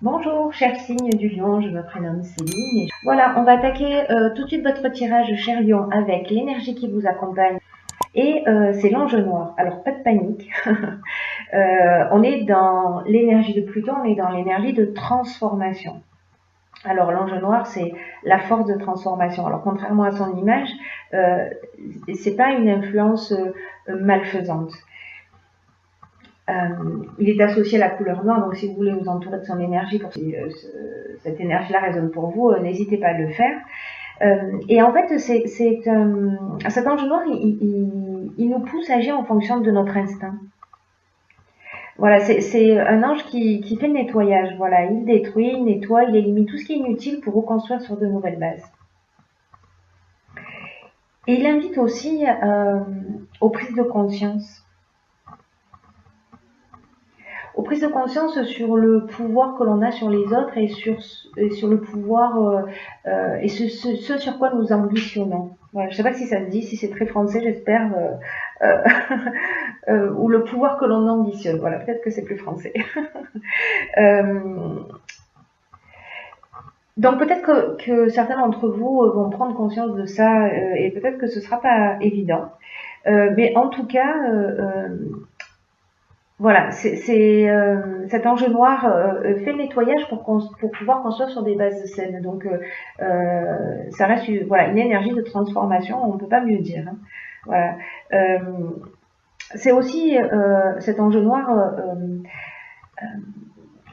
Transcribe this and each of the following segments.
Bonjour, cher signe du lion, je me prénomme Céline. Voilà, on va attaquer tout de suite votre tirage, cher lion, avec l'énergie qui vous accompagne. Et c'est l'ange noir. Alors, pas de panique. On est dans l'énergie de Pluton, on est dans l'énergie de transformation. Alors, l'ange noir, c'est la force de transformation. Alors, contrairement à son image, c'est pas une influence malfaisante. Il est associé à la couleur noire, donc si vous voulez vous entourer de son énergie, pour que cette énergie-là résonne pour vous, n'hésitez pas à le faire. Et en fait, cet ange noir, il nous pousse à agir en fonction de notre instinct. Voilà, c'est un ange qui fait le nettoyage. Voilà, il détruit, il nettoie, il élimine tout ce qui est inutile pour reconstruire sur de nouvelles bases. Et il invite aussi aux prises de conscience. Aux prises de conscience sur le pouvoir que l'on a sur les autres et sur le pouvoir et ce sur quoi nous ambitionnons. Voilà, je ne sais pas si ça se dit, si c'est très français, j'espère, ou le pouvoir que l'on ambitionne. Voilà, peut-être que c'est plus français. Donc peut-être que certains d'entre vous vont prendre conscience de ça et peut-être que ce ne sera pas évident. Mais en tout cas, voilà, cet ange noir fait le nettoyage pour pouvoir construire sur des bases saines. Donc, ça reste voilà, une énergie de transformation, on ne peut pas mieux dire. Hein. Voilà. C'est aussi cet ange noir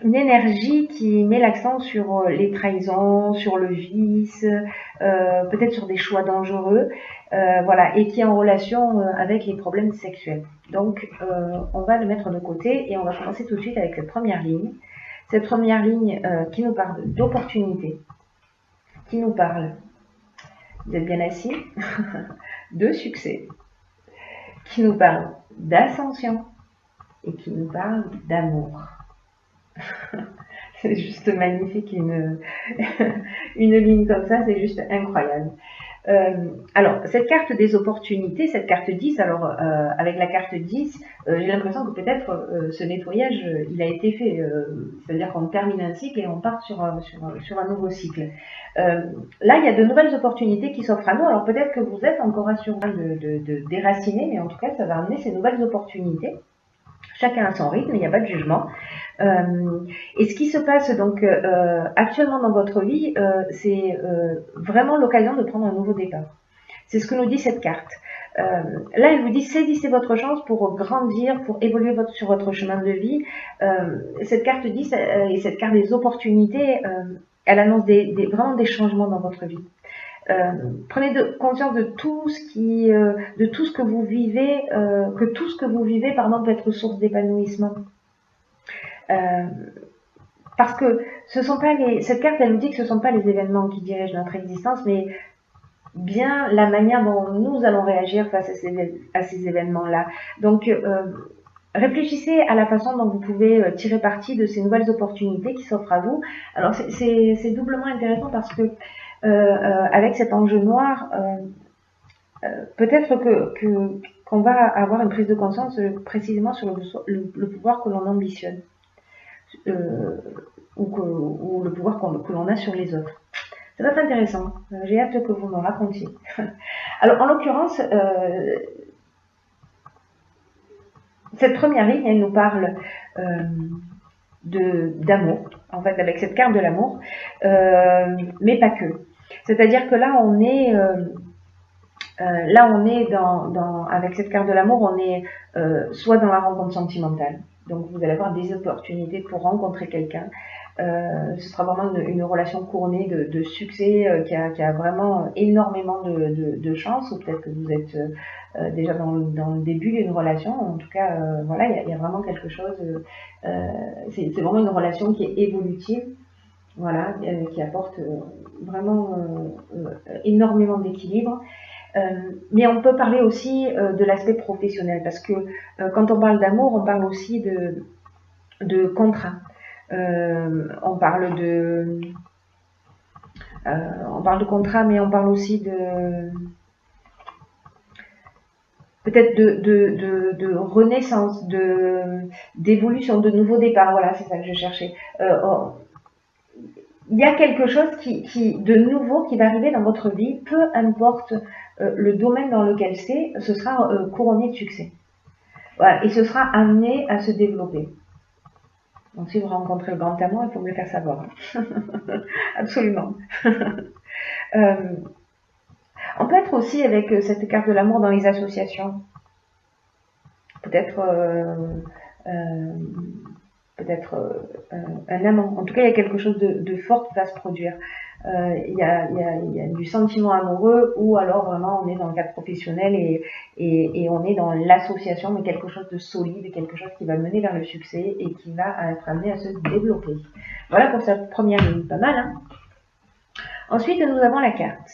une énergie qui met l'accent sur les trahisons, sur le vice, peut-être sur des choix dangereux, voilà, et qui est en relation avec les problèmes sexuels. Donc, on va le mettre de côté et on va commencer tout de suite avec cette première ligne. Cette première ligne qui nous parle d'opportunité, qui nous parle, vous êtes bien assis, de succès, qui nous parle d'ascension et qui nous parle d'amour. C'est juste magnifique, une ligne comme ça, c'est juste incroyable. Alors, cette carte des opportunités, cette carte 10, alors avec la carte 10, j'ai l'impression que peut-être ce nettoyage, il a été fait, c'est-à-dire qu'on termine un cycle et on part sur un nouveau cycle. Là, il y a de nouvelles opportunités qui s'offrent à nous, alors peut-être que vous êtes encore assuré de déraciner, mais en tout cas, ça va amener ces nouvelles opportunités. Chacun a son rythme, il n'y a pas de jugement. Et ce qui se passe donc actuellement dans votre vie, c'est vraiment l'occasion de prendre un nouveau départ. C'est ce que nous dit cette carte. Là, elle vous dit saisissez votre chance pour grandir, pour évoluer sur votre chemin de vie. Cette carte dit, et cette carte des opportunités, elle annonce vraiment des changements dans votre vie. Prenez conscience de tout ce que vous vivez, que tout ce que vous vivez, peut être source d'épanouissement. Parce que cette carte, elle nous dit que ce ne sont pas les événements qui dirigent notre existence, mais bien la manière dont nous allons réagir face à ces événements-là. Donc, réfléchissez à la façon dont vous pouvez tirer parti de ces nouvelles opportunités qui s'offrent à vous. Alors, c'est doublement intéressant parce que avec cet ange noir, peut-être qu'on va avoir une prise de conscience précisément sur le pouvoir que l'on ambitionne. Ou le pouvoir que l'on a sur les autres. Ça va être intéressant. J'ai hâte que vous me racontiez. Alors, en l'occurrence, cette première ligne, elle nous parle d'amour, en fait, avec cette carte de l'amour, mais pas que. C'est-à-dire que là, on est avec cette carte de l'amour, on est soit dans la rencontre sentimentale. Donc, vous allez avoir des opportunités pour rencontrer quelqu'un. Ce sera vraiment une relation couronnée de succès qui a vraiment énormément de chance, ou peut-être que vous êtes déjà dans le début d'une relation. En tout cas, voilà, il y a vraiment quelque chose. C'est vraiment une relation qui est évolutive, voilà, qui apporte vraiment énormément d'équilibre. Mais on peut parler aussi de l'aspect professionnel, parce que quand on parle d'amour, on parle aussi de contrat. On parle de contrat, mais on parle aussi peut-être de renaissance, d'évolution, de nouveaux départs. Voilà, c'est ça que je cherchais. il y a quelque chose de nouveau qui va arriver dans votre vie, peu importe le domaine dans lequel c'est, ce sera couronné de succès. Voilà, et ce sera amené à se développer. Donc si vous rencontrez le grand amour, il faut me le faire savoir. Absolument. On peut être aussi avec cette carte de l'amour dans les associations. Peut-être un amant. En tout cas, il y a quelque chose de fort qui va se produire. Il y a du sentiment amoureux, ou alors vraiment on est dans le cadre professionnel et on est dans l'association, mais quelque chose de solide, quelque chose qui va mener vers le succès et qui va être amené à se développer. Voilà pour cette première ligne, pas mal, hein? Ensuite, nous avons la carte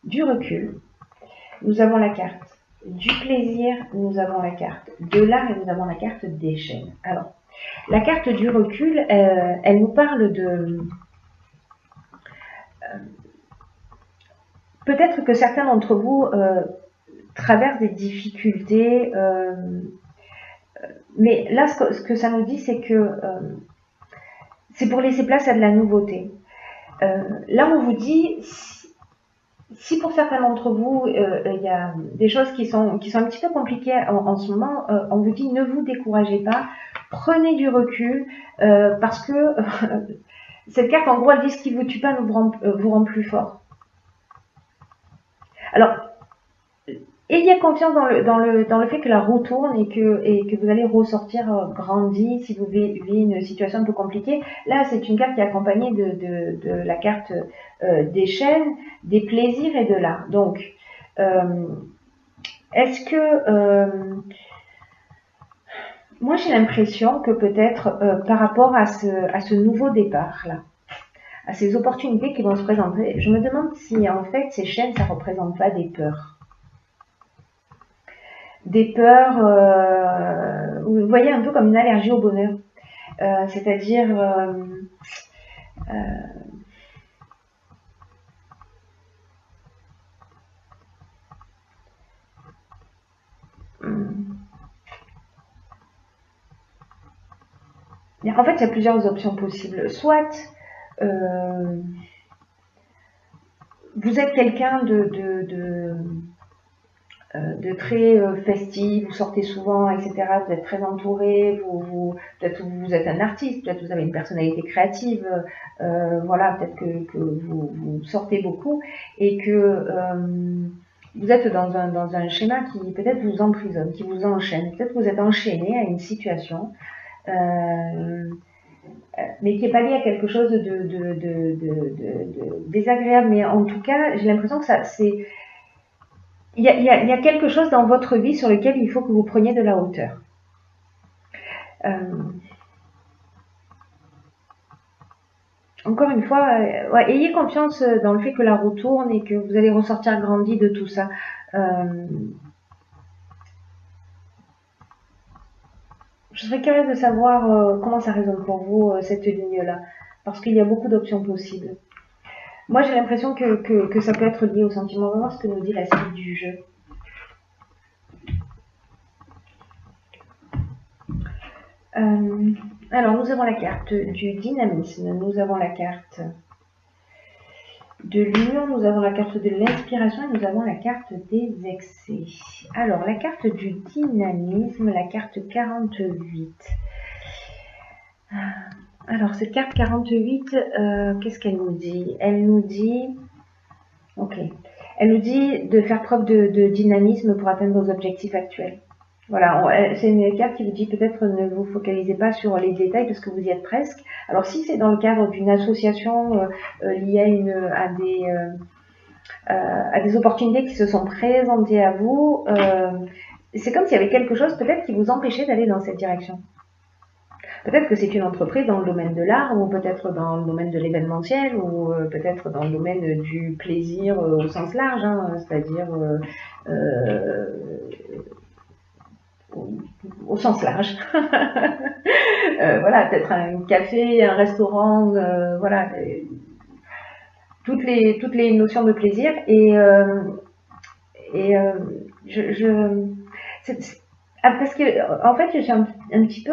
du recul, nous avons la carte du plaisir, nous avons la carte de l'art et nous avons la carte des chaînes. Alors, la carte du recul, elle nous parle de... peut-être que certains d'entre vous traversent des difficultés, mais là, ce que ça nous dit, c'est que c'est pour laisser place à de la nouveauté. Là, on vous dit, si pour certains d'entre vous, il y a des choses qui sont un petit peu compliquées en ce moment, on vous dit ne vous découragez pas, prenez du recul, parce que cette carte, en gros, elle dit ce qui vous tue pas vous rend plus fort. Alors, ayez confiance dans le fait que la roue tourne et que vous allez ressortir grandi si vous vivez une situation un peu compliquée. Là, c'est une carte qui est accompagnée de la carte des chaînes, des plaisirs et de l'art. Donc, est-ce que... moi, j'ai l'impression que peut-être par rapport à ce nouveau départ-là, à ces opportunités qui vont se présenter, je me demande si en fait ces chaînes, ça ne représente pas des peurs. Des peurs, vous voyez, un peu comme une allergie au bonheur. C'est-à-dire... en fait, il y a plusieurs options possibles. Soit vous êtes quelqu'un de très festif, vous sortez souvent, etc. Vous êtes très entouré, peut-être vous êtes un artiste, peut-être vous avez une personnalité créative, voilà, peut-être que vous sortez beaucoup et que vous êtes dans un schéma qui peut-être vous emprisonne, qui vous enchaîne. Peut-être que vous êtes enchaîné à une situation, mais qui n'est pas lié à quelque chose de désagréable. Mais en tout cas, j'ai l'impression que c'est... Il y a quelque chose dans votre vie sur lequel il faut que vous preniez de la hauteur. Encore une fois, ouais, ayez confiance dans le fait que la roue tourne et que vous allez ressortir grandi de tout ça. Je serais curieuse de savoir comment ça résonne pour vous, cette ligne-là, parce qu'il y a beaucoup d'options possibles. Moi, j'ai l'impression que ça peut être lié au sentiment. On va voir ce que nous dit la suite du jeu. Alors, nous avons la carte du dynamisme, nous avons la carte de l'union, nous avons la carte de l'inspiration et nous avons la carte des excès. Alors, la carte du dynamisme, la carte 48. Alors, cette carte 48, qu'est-ce qu'elle nous dit? Elle nous dit... Ok. Elle nous dit de faire preuve de dynamisme pour atteindre vos objectifs actuels. Voilà, c'est une carte qui vous dit peut-être ne vous focalisez pas sur les détails parce que vous y êtes presque. Alors si c'est dans le cadre d'une association liée à des opportunités qui se sont présentées à vous, c'est comme s'il y avait quelque chose peut-être qui vous empêchait d'aller dans cette direction. Peut-être que c'est une entreprise dans le domaine de l'art, ou peut-être dans le domaine de l'événementiel, ou peut-être dans le domaine du plaisir au sens large, hein, c'est-à-dire au sens large. Voilà, peut-être un café, un restaurant, voilà, toutes les notions de plaisir. Parce que en fait, je suis un petit peu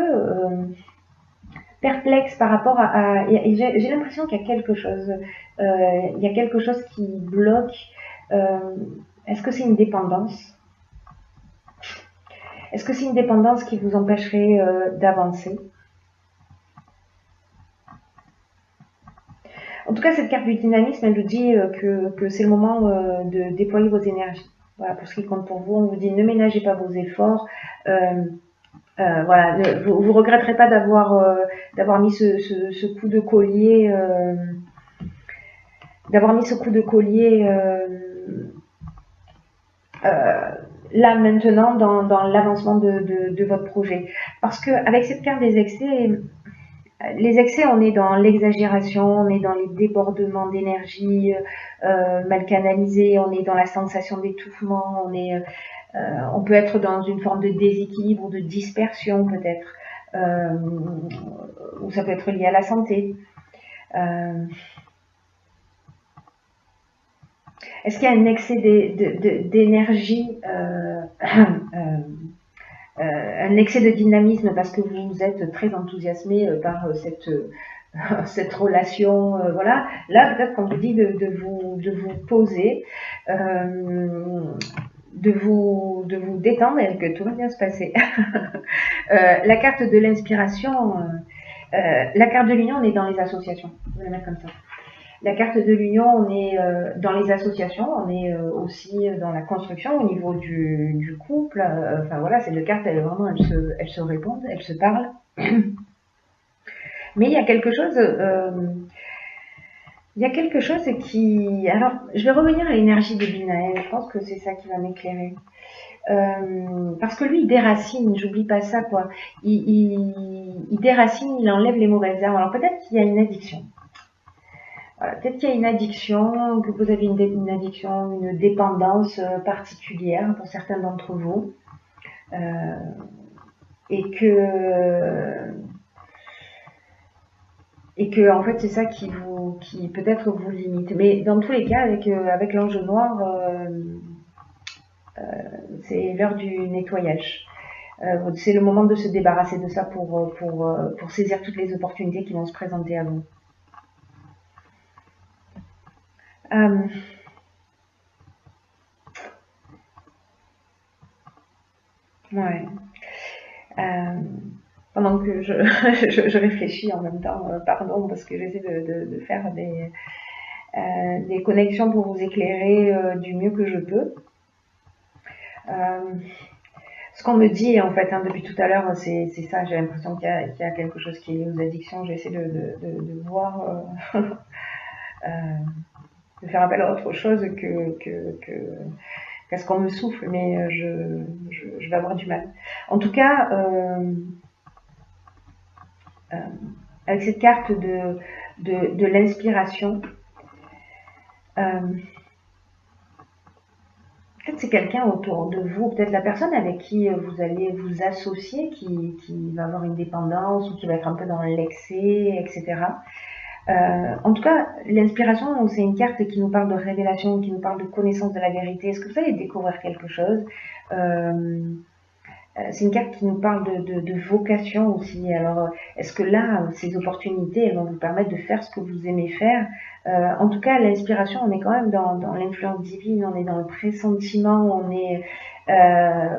perplexe par rapport j'ai l'impression qu'il y a quelque chose, qui bloque. Est-ce que c'est une dépendance? Est-ce que c'est une dépendance qui vous empêcherait d'avancer? En tout cas, cette carte du dynamisme, elle nous dit que c'est le moment de déployer vos énergies. Voilà, pour ce qui compte pour vous, on vous dit ne ménagez pas vos efforts. Voilà, vous ne regretterez pas d'avoir mis ce coup de collier, là maintenant dans l'avancement de votre projet. Parce que avec cette carte des excès, les excès, on est dans l'exagération, on est dans les débordements d'énergie mal canalisés, on est dans la sensation d'étouffement, on peut être dans une forme de déséquilibre ou de dispersion peut-être, ou ça peut être lié à la santé. Est-ce qu'il y a un excès d'énergie, un excès de dynamisme parce que vous êtes très enthousiasmé par cette relation, voilà. Là, peut-être qu'on vous dit de vous poser, de vous détendre et que tout va bien se passer. La carte de l'inspiration, la carte de l'union, on est dans les associations. Je vais la mettre comme ça. La carte de l'union, on est dans les associations, on est aussi dans la construction au niveau du couple. Enfin voilà, ces deux cartes, elles se répondent, elles se parlent. Mais il y a quelque chose, qui... Alors, je vais revenir à l'énergie de Binaël. Je pense que c'est ça qui va m'éclairer. Parce que lui, il déracine, j'oublie pas ça, quoi. Il déracine, il enlève les mauvaises herbes. Alors peut-être qu'il y a une addiction. Voilà, peut-être qu'il y a une addiction, que vous avez une addiction, une dépendance particulière pour certains d'entre vous. Et que en fait c'est ça qui peut-être vous limite. Mais dans tous les cas, avec l'ange noir, c'est l'heure du nettoyage. C'est le moment de se débarrasser de ça pour saisir toutes les opportunités qui vont se présenter à vous. Ouais. Pendant que je réfléchis en même temps, pardon, parce que j'essaie de faire des connexions pour vous éclairer du mieux que je peux. Ce qu'on me dit en fait depuis tout à l'heure, c'est ça, j'ai l'impression qu'il y a quelque chose qui est lié aux addictions. J'essaie de voir, de faire appel à autre chose qu'à ce qu'on me souffle, mais je vais avoir du mal. En tout cas, avec cette carte de l'inspiration, peut-être c'est quelqu'un autour de vous, peut-être la personne avec qui vous allez vous associer, qui va avoir une dépendance ou qui va être un peu dans l'excès, etc. En tout cas, l'inspiration, c'est une carte qui nous parle de révélation, qui nous parle de connaissance de la vérité. Est-ce que vous allez découvrir quelque chose? C'est une carte qui nous parle de vocation aussi. Alors, est-ce que là, ces opportunités, elles vont vous permettre de faire ce que vous aimez faire? En tout cas, l'inspiration, on est quand même dans l'influence divine, on est dans le pressentiment, on est...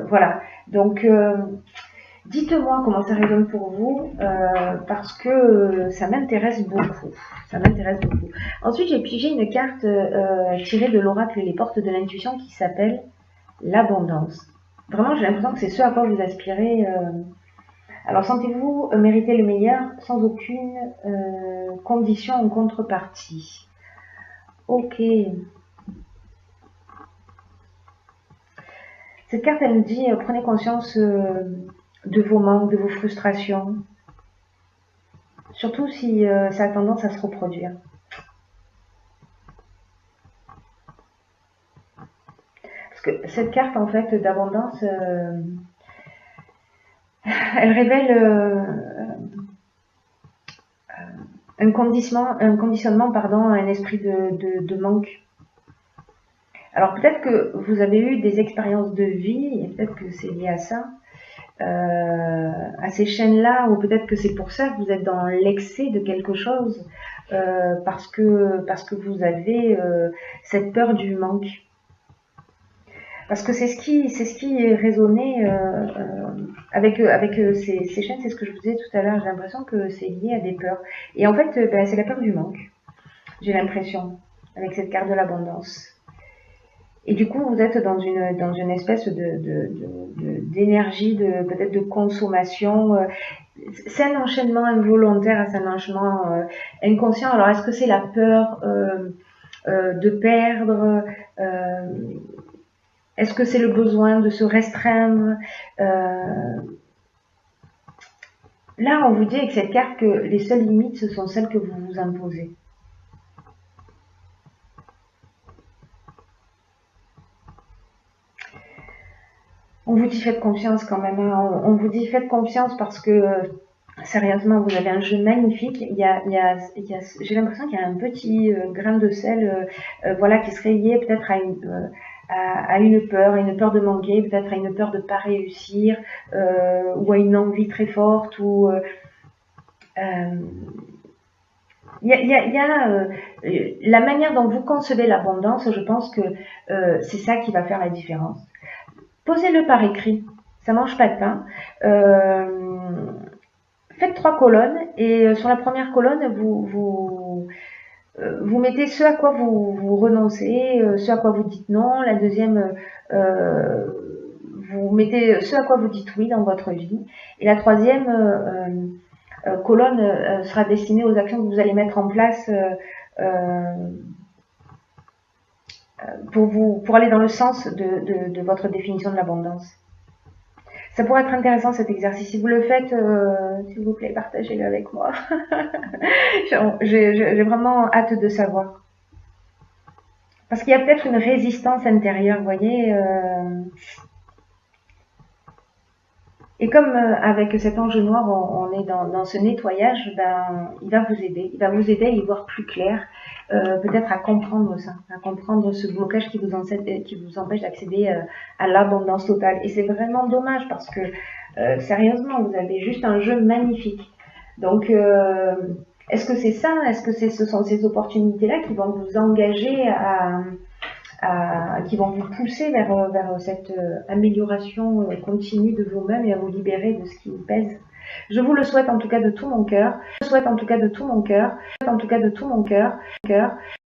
voilà. Donc, dites-moi comment ça résonne pour vous, parce que ça m'intéresse beaucoup. Ça m'intéresse beaucoup. Ensuite, j'ai pigé une carte tirée de l'oracle Les Portes de l'Intuition qui s'appelle l'abondance. Vraiment, j'ai l'impression que c'est ce à quoi vous aspirez. Alors, sentez-vous mériter le meilleur sans aucune condition en contrepartie. Ok. Cette carte, elle nous dit, prenez conscience de vos manques, de vos frustrations. Surtout si ça a tendance à se reproduire. Que cette carte en fait d'abondance, elle révèle un conditionnement, pardon, un esprit de manque. Alors peut-être que vous avez eu des expériences de vie, et peut-être que c'est lié à ça, à ces chaînes-là, ou peut-être que c'est pour ça que vous êtes dans l'excès de quelque chose, parce que vous avez cette peur du manque. Parce que c'est ce qui est résonné avec ces chaînes, c'est ce que je vous disais tout à l'heure, j'ai l'impression que c'est lié à des peurs. Et en fait, c'est la peur du manque, j'ai l'impression, avec cette carte de l'abondance. Et du coup, vous êtes dans une espèce d'énergie, peut-être de consommation. C'est un enchaînement involontaire, c'est un enchaînement inconscient. Alors, est-ce que c'est la peur de perdre est-ce que c'est le besoin de se restreindre Là, on vous dit avec cette carte que les seules limites, ce sont celles que vous vous imposez. On vous dit faites confiance quand même. Hein. On vous dit faites confiance parce que sérieusement, vous avez un jeu magnifique. J'ai l'impression qu'il y a un petit grain de sel, voilà, qui serait lié peut-être à une peur de manquer, peut-être à une peur de ne pas réussir, ou à une envie très forte, ou la manière dont vous concevez l'abondance, je pense que c'est ça qui va faire la différence. Posez-le par écrit, ça mange pas de pain. Faites 3 colonnes et sur la première colonne, vous mettez ce à quoi vous renoncez, ce à quoi vous dites non. La deuxième, vous mettez ce à quoi vous dites oui dans votre vie. Et la troisième colonne sera destinée aux actions que vous allez mettre en place pour aller dans le sens de votre définition de l'abondance. Ça pourrait être intéressant cet exercice. Si vous le faites, s'il vous plaît, partagez-le avec moi. J'ai vraiment hâte de savoir. Parce qu'il y a peut-être une résistance intérieure, vous voyez. Et comme avec cet ange noir, on est dans ce nettoyage, il va vous aider. Il va vous aider à y voir plus clair, peut-être à comprendre ça, à comprendre ce blocage qui vous empêche d'accéder à l'abondance totale. Et c'est vraiment dommage parce que, sérieusement, vous avez juste un jeu magnifique. Donc, est-ce que c'est ça? Est-ce que ce sont ces opportunités-là qui vont vous engager qui vont vous pousser vers cette amélioration continue de vous-même et à vous libérer de ce qui vous pèse. Je vous le souhaite en tout cas de tout mon cœur. Je souhaite en tout cas de tout mon cœur.